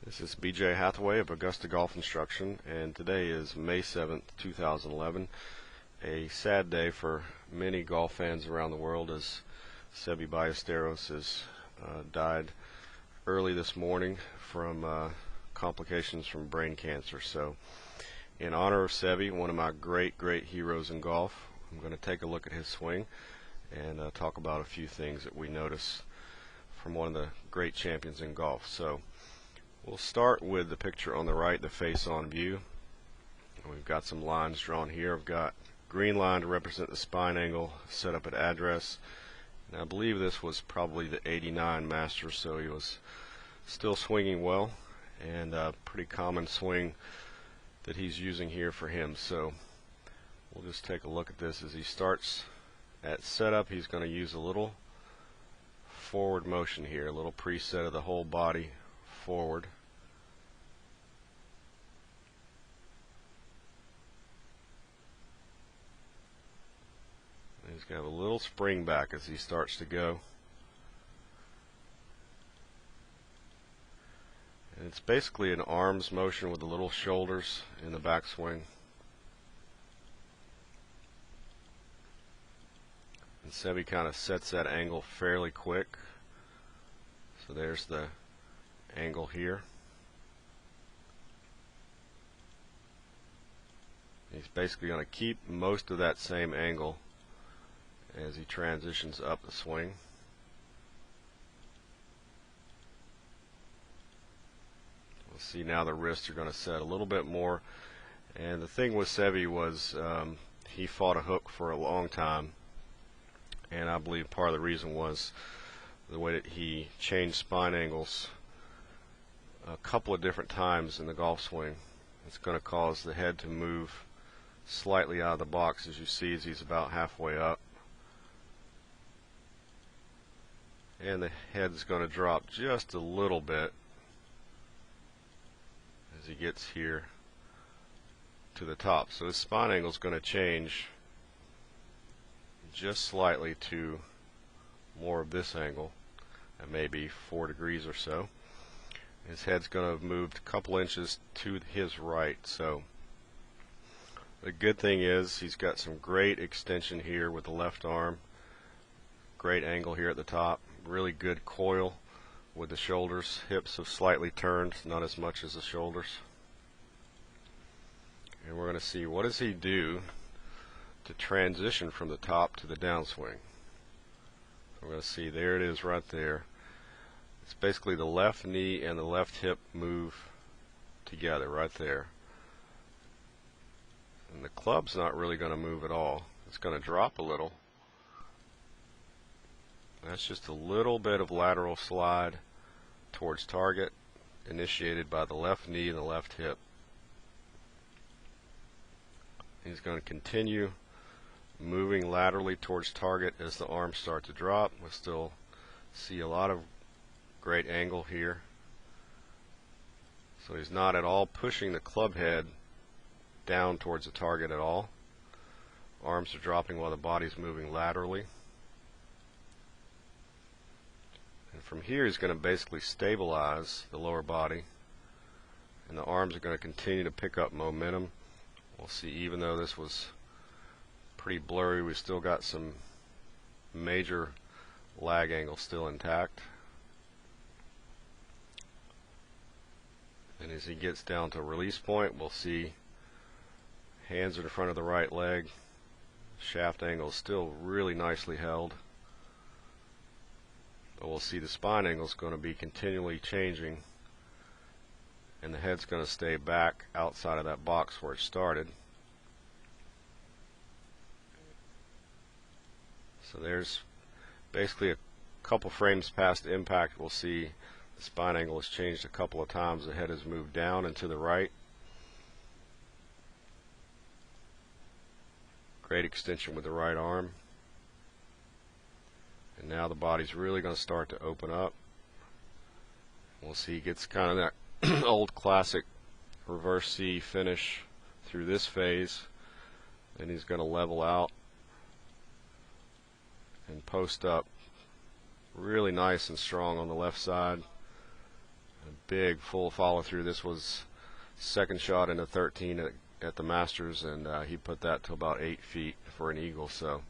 This is BJ Hathaway of Augusta Golf Instruction, and today is May 7th, 2011. A sad day for many golf fans around the world as Seve Ballesteros has died early this morning from complications from brain cancer. So in honor of Seve, one of my great heroes in golf, I'm going to take a look at his swing and talk about a few things that we notice from one of the great champions in golf. So we'll start with the picture on the right, the face-on view. We've got some lines drawn here. I've got green line to represent the spine angle set up at address. And I believe this was probably the 89 Masters, so he was still swinging well, and a pretty common swing that he's using here for him. So we'll just take a look at this. As he starts at setup, he's going to use a little forward motion here, a little preset of the whole body forward. He's going to have a little spring back as he starts to go. And it's basically an arms motion with the little shoulders in the backswing. And Seve kind of sets that angle fairly quick. So there's the angle here. He's basically going to keep most of that same angle as he transitions up the swing. We'll see now the wrists are going to set a little bit more. And the thing with Seve was he fought a hook for a long time, and I believe part of the reason was the way that he changed spine angles a couple of different times in the golf swing. It's going to cause the head to move slightly out of the box, as you see, as he's about halfway up. And the head's going to drop just a little bit as he gets here to the top. So his spine angle is going to change just slightly to more of this angle, at maybe 4 degrees or so. His head's going to have moved a couple inches to his right. So the good thing is he's got some great extension here with the left arm. Great angle here at the top. Really good coil with the shoulders. Hips have slightly turned, not as much as the shoulders. And we're going to see, what does he do to transition from the top to the downswing. We're going to see, there it is right there. It's basically the left knee and the left hip move together right there. And the club's not really going to move at all. It's going to drop a little. That's just a little bit of lateral slide towards target, initiated by the left knee and the left hip. He's going to continue moving laterally towards target as the arms start to drop. We'll still see a lot of great angle here. So he's not at all pushing the club head down towards the target at all. Arms are dropping while the body's moving laterally. And from here he's going to basically stabilize the lower body, and the arms are going to continue to pick up momentum. We'll see, even though this was pretty blurry, we still got some major lag angle still intact. And as he gets down to release point, we'll see hands are in front of the right leg. Shaft angle is still really nicely held. But we'll see the spine angle is going to be continually changing, and the head's going to stay back outside of that box where it started. So there's basically a couple frames past impact. We'll see the spine angle has changed a couple of times. The head has moved down and to the right. Great extension with the right arm. And now the body's really going to start to open up. We'll see he gets kind of that old classic reverse C finish through this phase. Then he's going to level out and post up really nice and strong on the left side. A big full follow through. This was second shot in a 13 at the Masters, and he put that to about 8 feet for an eagle. So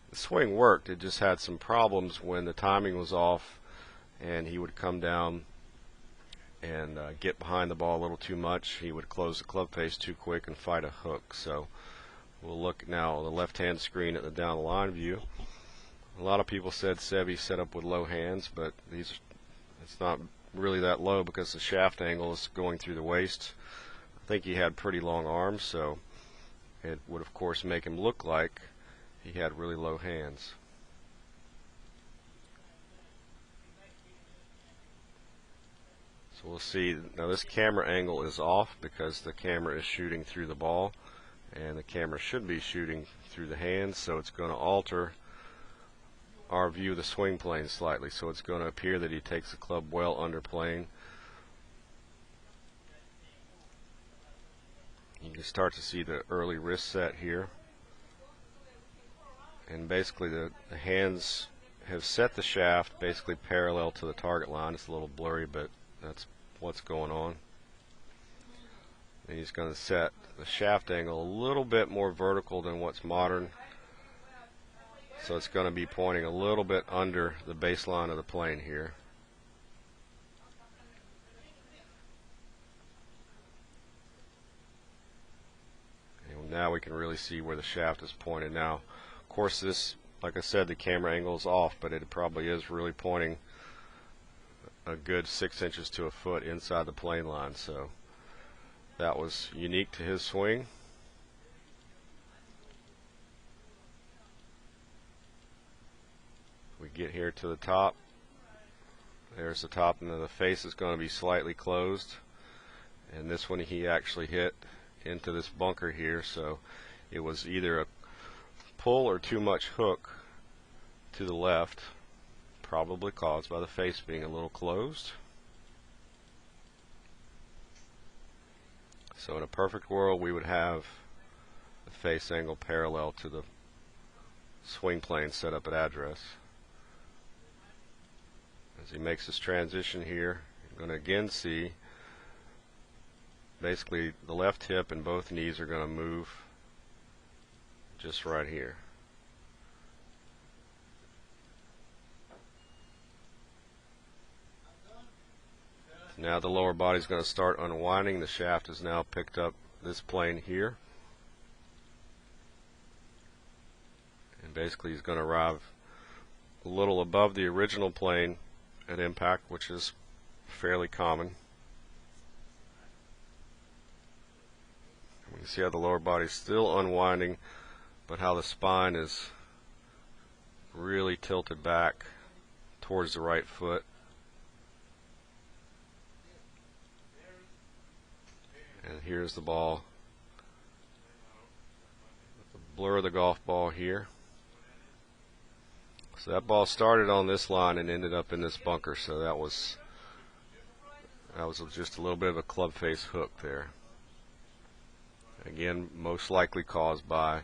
the swing worked. It just had some problems when the timing was off, and he would come down and get behind the ball a little too much. He would close the club face too quick and fight a hook. So we'll look now on the left-hand screen at the down the line view. A lot of people said Seve set up with low hands, but it's not really that low because the shaft angle is going through the waist. I think he had pretty long arms, so it would of course make him look like he had really low hands. So we'll see. Now this camera angle is off because the camera is shooting through the ball, and the camera should be shooting through the hands, so it's going to alter our view of the swing plane slightly. So it's going to appear that he takes the club well under plane. You can start to see the early wrist set here, and basically the hands have set the shaft basically parallel to the target line. It's a little blurry, but that's what's going on. And he's going to set the shaft angle a little bit more vertical than what's modern, so it's going to be pointing a little bit under the baseline of the plane here. And now we can really see where the shaft is pointed. Now, of course, this, like I said, the camera angle is off, but it probably is really pointing a good 6 inches to a foot inside the plane line. So that was unique to his swing. We get here to the top. There's the top, and then the face is going to be slightly closed. And this one he actually hit into this bunker here, so it was either a pull or too much hook to the left, probably caused by the face being a little closed. So in a perfect world, we would have the face angle parallel to the swing plane set up at address. As he makes this transition here, you're going to again see basically the left hip and both knees are going to move just right here. Now the lower body is going to start unwinding. The shaft has now picked up this plane here, and basically he's going to arrive a little above the original plane at impact, which is fairly common. We can see how the lower body is still unwinding, but how the spine is really tilted back towards the right foot. And here's the ball. The blur of the golf ball here. So that ball started on this line and ended up in this bunker, so that was just a little bit of a club face hook there. Again, most likely caused by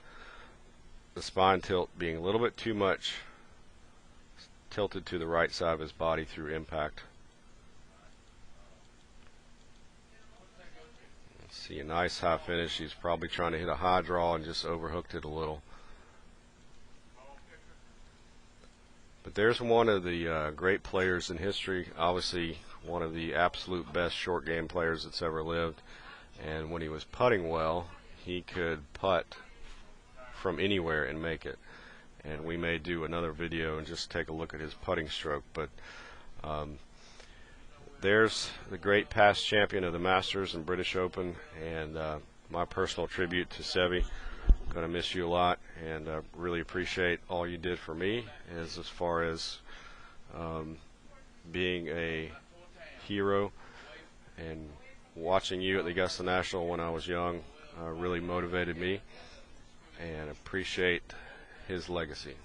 the spine tilt being a little bit too much tilted to the right side of his body through impact. See a nice high finish. He's probably trying to hit a high draw and just overhooked it a little. But there's one of the great players in history, obviously one of the absolute best short game players that's ever lived. And when he was putting well, he could putt from anywhere and make it. And we may do another video and just take a look at his putting stroke. But there's the great past champion of the Masters and British Open, and my personal tribute to Seve. Gonna miss you a lot, and really appreciate all you did for me as far as being a hero, and watching you at the Augusta National when I was young really motivated me, and appreciate his legacy.